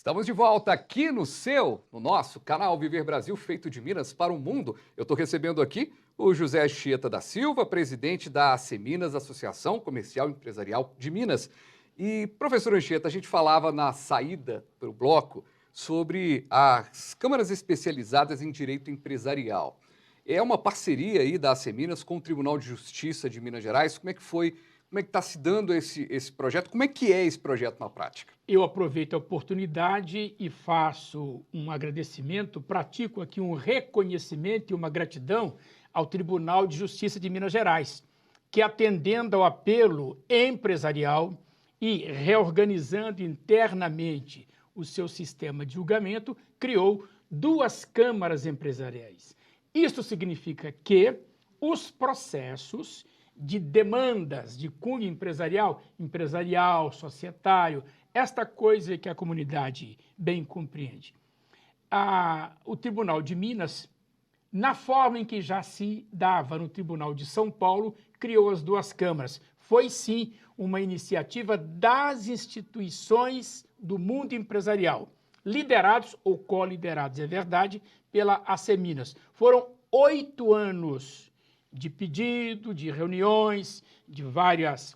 Estamos de volta aqui no nosso canal Viver Brasil, feito de Minas para o mundo. Eu estou recebendo aqui o José Anchieta da Silva, presidente da Asseminas, Associação Comercial e Empresarial de Minas. E, professor Anchieta, a gente falava na saída para o bloco sobre as câmaras especializadas em direito empresarial. É uma parceria aí da Asseminas com o Tribunal de Justiça de Minas Gerais. Como é que foi? Como é que está se dando esse projeto? Como é que é esse projeto na prática? Eu aproveito a oportunidade e faço um agradecimento, pratico aqui um reconhecimento e uma gratidão ao Tribunal de Justiça de Minas Gerais, que, atendendo ao apelo empresarial e reorganizando internamente o seu sistema de julgamento, criou duas câmaras empresariais. Isto significa que os processos de demandas de cunho empresarial, societário, esta coisa que a comunidade bem compreende. O Tribunal de Minas, na forma em que já se dava no Tribunal de São Paulo, criou as duas câmaras. Foi, sim, uma iniciativa das instituições do mundo empresarial, liderados ou co-liderados, é verdade, pela Asseminas. Foram 8 anos de pedido, de reuniões, de várias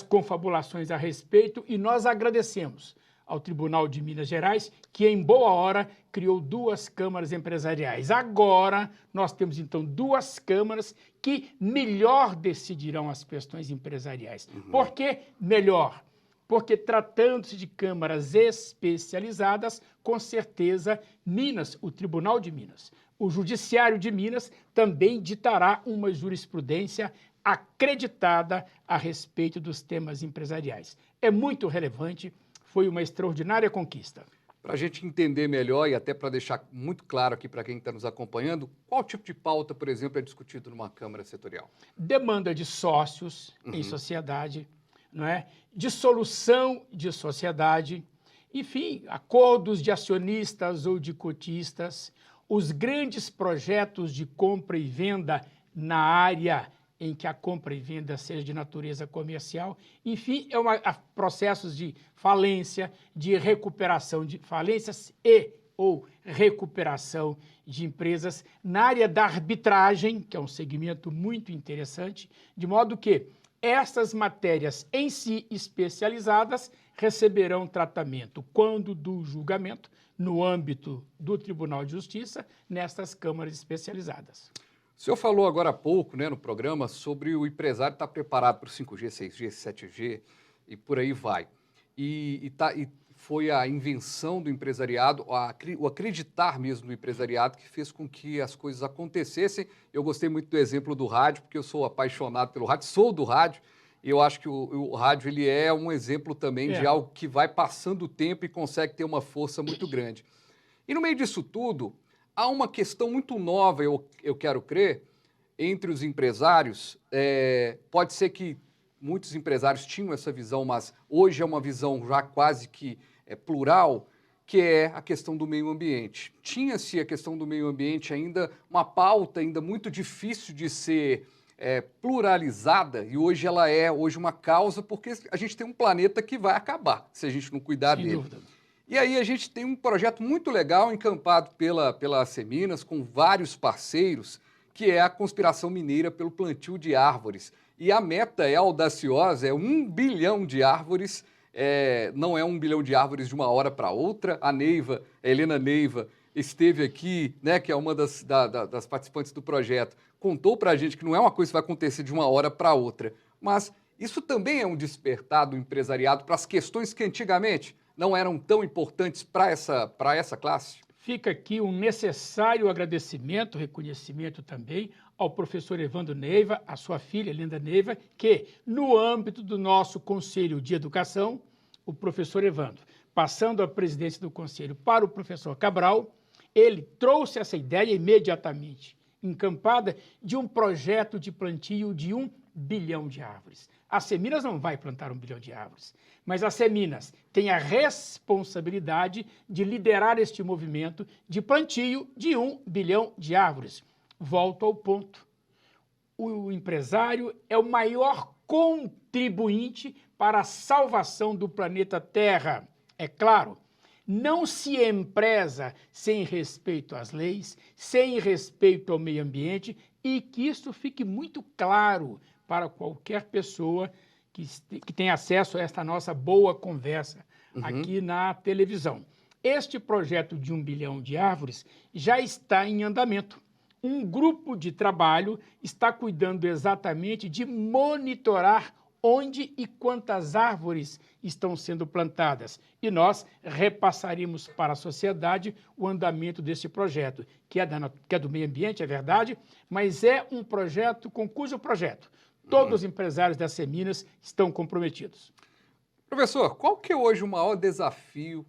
confabulações a respeito, e nós agradecemos ao Tribunal de Minas Gerais, que em boa hora criou duas câmaras empresariais. Agora nós temos então duas câmaras que melhor decidirão as questões empresariais. Por que melhor? Porque, tratando-se de câmaras especializadas, com certeza Minas, o Tribunal de Minas, o Judiciário de Minas também ditará uma jurisprudência acreditada a respeito dos temas empresariais. É muito relevante, foi uma extraordinária conquista. Para a gente entender melhor e até para deixar muito claro aqui para quem está nos acompanhando, qual tipo de pauta, por exemplo, é discutido numa Câmara Setorial? Demanda de sócios em sociedade, não é? Dissolução de sociedade, enfim, acordos de acionistas ou de cotistas, os grandes projetos de compra e venda na área em que a compra e venda seja de natureza comercial, enfim, processos de falência, de recuperação de falências ou recuperação de empresas na área da arbitragem, que é um segmento muito interessante, de modo que essas matérias em si especializadas receberão tratamento quando do julgamento no âmbito do Tribunal de Justiça, nestas câmaras especializadas. O senhor falou agora há pouco, no programa, sobre o empresário estar preparado para o 5G, 6G, 7G e por aí vai. E foi a invenção do empresariado, o acreditar mesmo no empresariado que fez com que as coisas acontecessem. Eu gostei muito do exemplo do rádio, porque eu sou apaixonado pelo rádio, sou do rádio, e eu acho que o rádio ele é um exemplo também de algo que vai passando o tempo e consegue ter uma força muito grande. E no meio disso tudo, há uma questão muito nova, eu quero crer, entre os empresários. Pode ser que muitos empresários tinham essa visão, mas hoje é uma visão já quase que plural, que é a questão do meio ambiente. Tinha-se a questão do meio ambiente ainda, uma pauta ainda muito difícil de ser pluralizada, e hoje ela é uma causa, porque a gente tem um planeta que vai acabar, se a gente não cuidar dele. Sem dúvida. E aí a gente tem um projeto muito legal encampado pela Asseminas, com vários parceiros, que é a Conspiração Mineira pelo Plantio de Árvores. E a meta é audaciosa, é 1 bilhão de árvores, não é 1 bilhão de árvores de uma hora para outra. A Helena Neiva, esteve aqui, que é uma das participantes do projeto, contou para a gente que não é uma coisa que vai acontecer de uma hora para outra, mas isso também é um despertar do empresariado para as questões que antigamente não eram tão importantes para essa classe? Fica aqui um necessário agradecimento, reconhecimento também ao professor Evandro Neiva, a sua filha, Linda Neiva, que, no âmbito do nosso Conselho de Educação, o professor Evandro, passando a presidência do Conselho para o professor Cabral, ele trouxe essa ideia imediatamente encampada de um projeto de plantio de 1 bilhão de árvores. A Asseminas não vai plantar 1 bilhão de árvores, mas a Asseminas tem a responsabilidade de liderar este movimento de plantio de 1 bilhão de árvores. Volto ao ponto. O empresário é o maior contribuinte para a salvação do planeta Terra. É claro, Não se empresa sem respeito às leis, sem respeito ao meio ambiente, e que isso fique muito claro para qualquer pessoa que tem acesso a esta nossa boa conversa aqui na televisão. Este projeto de 1 bilhão de árvores já está em andamento. Um grupo de trabalho está cuidando exatamente de monitorar onde e quantas árvores estão sendo plantadas. E nós repassaremos para a sociedade o andamento desse projeto, que é do meio ambiente, é verdade, mas é um projeto com cujo projeto todos os empresários da Seminas estão comprometidos. Professor, qual que é hoje o maior desafio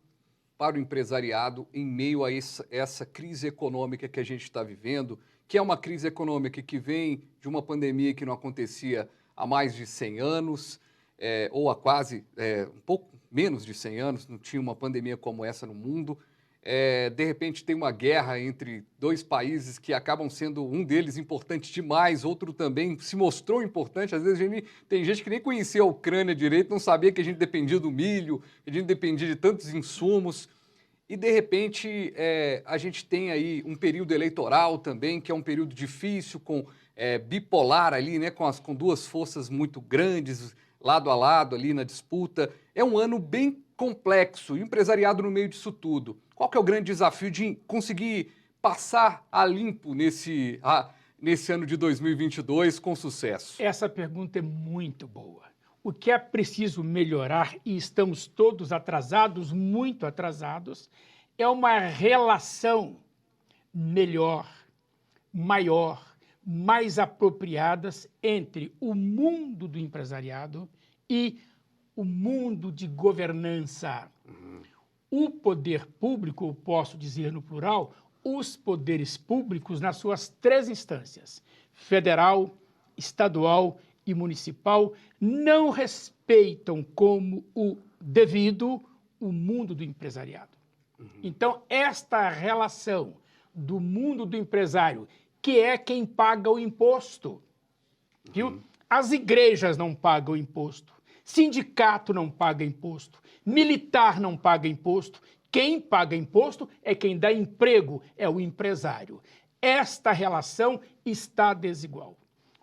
para o empresariado em meio a essa crise econômica que a gente está vivendo, que é uma crise econômica que vem de uma pandemia que não acontecia há mais de 100 anos, ou há quase um pouco menos de 100 anos, não tinha uma pandemia como essa no mundo. De repente tem uma guerra entre dois países que acabam sendo um deles importante demais, outro também se mostrou importante. Às vezes tem gente que nem conhecia a Ucrânia direito, não sabia que a gente dependia do milho, que a gente dependia de tantos insumos. E, de repente, a gente tem aí um período eleitoral também, que é um período difícil, bipolar ali, né, com duas forças muito grandes, lado a lado ali na disputa. É um ano bem complexo, e o empresariado no meio disso tudo. Qual que é o grande desafio de conseguir passar a limpo nesse ano de 2022 com sucesso? Essa pergunta é muito boa. O que é preciso melhorar, e estamos todos atrasados, muito atrasados, é uma relação melhor, maior, mais apropriadas entre o mundo do empresariado e o mundo de governança. O poder público, eu posso dizer no plural, os poderes públicos nas suas três instâncias, federal, estadual e municipal, não respeitam como o devido o mundo do empresariado. Então, esta relação do mundo do empresário, que é quem paga o imposto, viu? As igrejas não pagam imposto, sindicato não paga imposto, militar não paga imposto, quem paga imposto é quem dá emprego, é o empresário. Esta relação está desigual.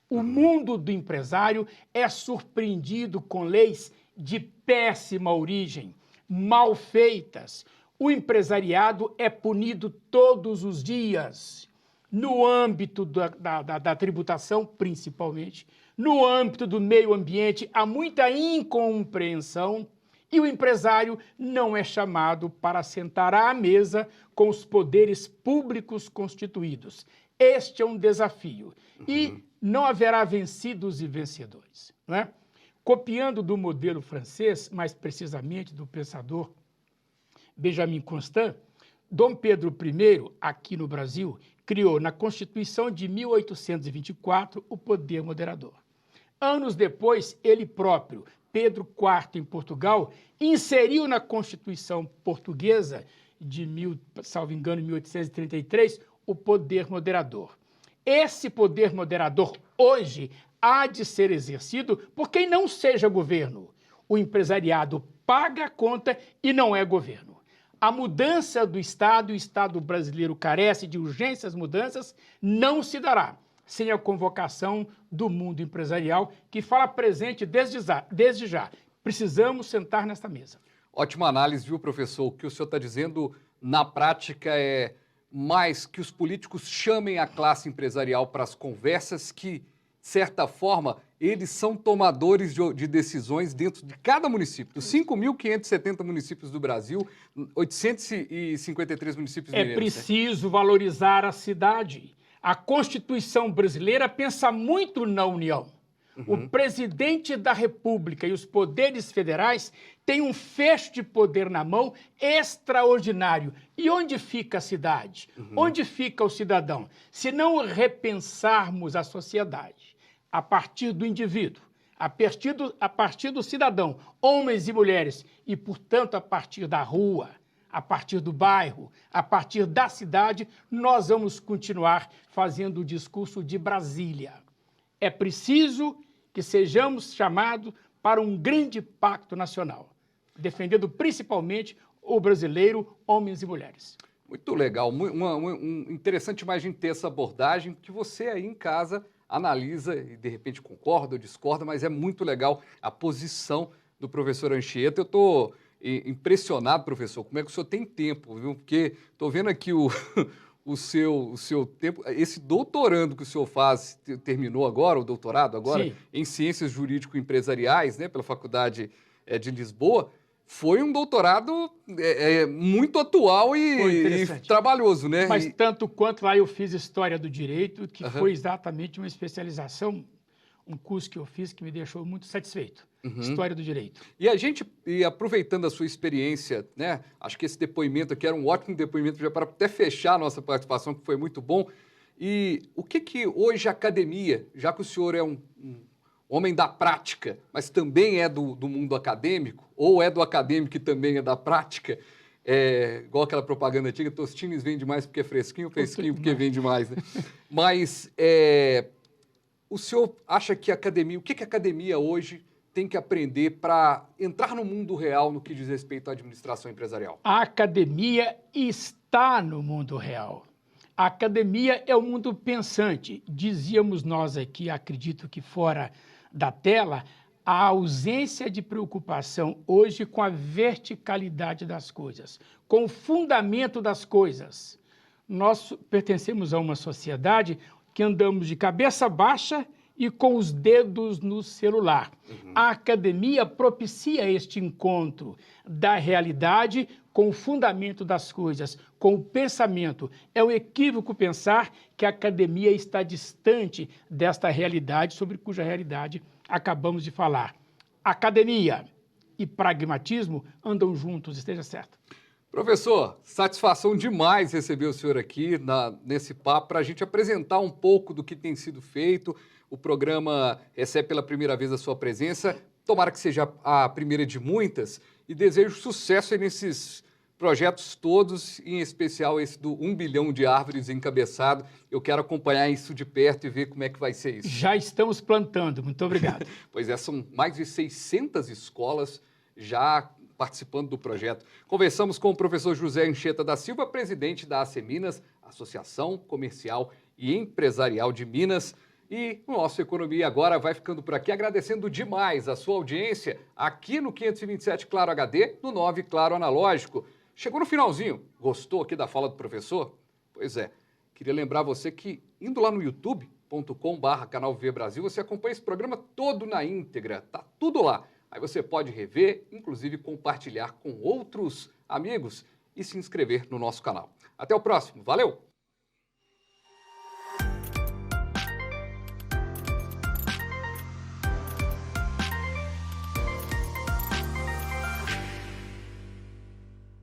O mundo do empresário é surpreendido com leis de péssima origem, mal feitas. O empresariado é punido todos os dias, no âmbito da tributação, principalmente, no âmbito do meio ambiente, há muita incompreensão e o empresário não é chamado para sentar à mesa com os poderes públicos constituídos. Este é um desafio. E não haverá vencidos e vencedores, não é? Copiando do modelo francês, mais precisamente do pensador Benjamin Constant, Dom Pedro I, aqui no Brasil, criou na Constituição de 1824 o poder moderador. Anos depois, ele próprio, Pedro IV, em Portugal, inseriu na Constituição portuguesa de, salvo engano, 1833, o poder moderador. Esse poder moderador, hoje, há de ser exercido por quem não seja governo. O empresariado paga a conta e não é governo. A mudança do Estado, e o Estado brasileiro carece de urgentes mudanças, não se dará sem a convocação do mundo empresarial, que fala presente desde já. Precisamos sentar nesta mesa. Ótima análise, viu, professor? O que o senhor está dizendo, na prática, é mais que os políticos chamem a classe empresarial para as conversas que, de certa forma, eles são tomadores de decisões dentro de cada município. Dos 5.570 municípios do Brasil, 853 municípios mineiros. É preciso valorizar a cidade. A Constituição brasileira pensa muito na União. O presidente da República e os poderes federais têm um fecho de poder na mão extraordinário. E onde fica a cidade? Onde fica o cidadão? Se não repensarmos a sociedade a partir do indivíduo, a partir do cidadão, homens e mulheres, e, portanto, a partir da rua, a partir do bairro, a partir da cidade, nós vamos continuar fazendo o discurso de Brasília. É preciso que sejamos chamados para um grande pacto nacional, defendendo principalmente o brasileiro, homens e mulheres. Muito legal, interessante imagem ter essa abordagem que você aí em casa analisa e de repente concorda ou discorda, mas é muito legal a posição do professor Anchieta. Eu estou impressionado, professor, como é que o senhor tem tempo, viu? Porque estou vendo aqui o seu tempo, esse doutorando que o senhor faz, terminou agora, o doutorado agora, Sim. em Ciências Jurídico-Empresariais, né, pela Faculdade de Lisboa, foi um doutorado muito atual e trabalhoso, né? Mas tanto quanto lá eu fiz História do Direito, que foi exatamente uma especialização, um curso que eu fiz que me deixou muito satisfeito. História do Direito. E aproveitando a sua experiência, né? Acho que esse depoimento aqui era um ótimo depoimento já para até fechar a nossa participação, que foi muito bom. E o que hoje a academia, já que o senhor é um homem da prática, mas também é do mundo acadêmico, ou é do acadêmico e também é da prática, igual aquela propaganda antiga, Tostines vende mais porque é fresquinho, fresquinho porque vende mais, né? Mas o senhor acha que a academia, o que a academia hoje tem que aprender para entrar no mundo real no que diz respeito à administração empresarial? A academia está no mundo real. A academia é o mundo pensante. Dizíamos nós aqui, acredito que fora da tela, a ausência de preocupação hoje com a verticalidade das coisas, com o fundamento das coisas. Nós pertencemos a uma sociedade que andamos de cabeça baixa e com os dedos no celular. A academia propicia este encontro da realidade com o fundamento das coisas, com o pensamento. É um equívoco pensar que a academia está distante desta realidade, sobre cuja realidade acabamos de falar. Academia e pragmatismo andam juntos, esteja certo. Professor, satisfação demais receber o senhor aqui nesse papo para a gente apresentar um pouco do que tem sido feito. O programa recebe pela primeira vez a sua presença. Tomara que seja a primeira de muitas e desejo sucesso aí nesses projetos todos, em especial esse do 1 bilhão de árvores encabeçado. Eu quero acompanhar isso de perto e ver como é que vai ser isso. Já estamos plantando. Muito obrigado. Pois são mais de 600 escolas já participando do projeto. Conversamos com o professor José Anchieta da Silva, presidente da AC Minas, Associação Comercial e Empresarial de Minas. E o nosso Economia Agora vai ficando por aqui, agradecendo demais a sua audiência aqui no 527 Claro HD, no 9 Claro Analógico. Chegou no finalzinho, gostou aqui da fala do professor? Pois é, queria lembrar você que indo lá no youtube.com/canal V Brasil, você acompanha esse programa todo na íntegra, tá tudo lá. Aí você pode rever, inclusive compartilhar com outros amigos e se inscrever no nosso canal. Até o próximo, valeu!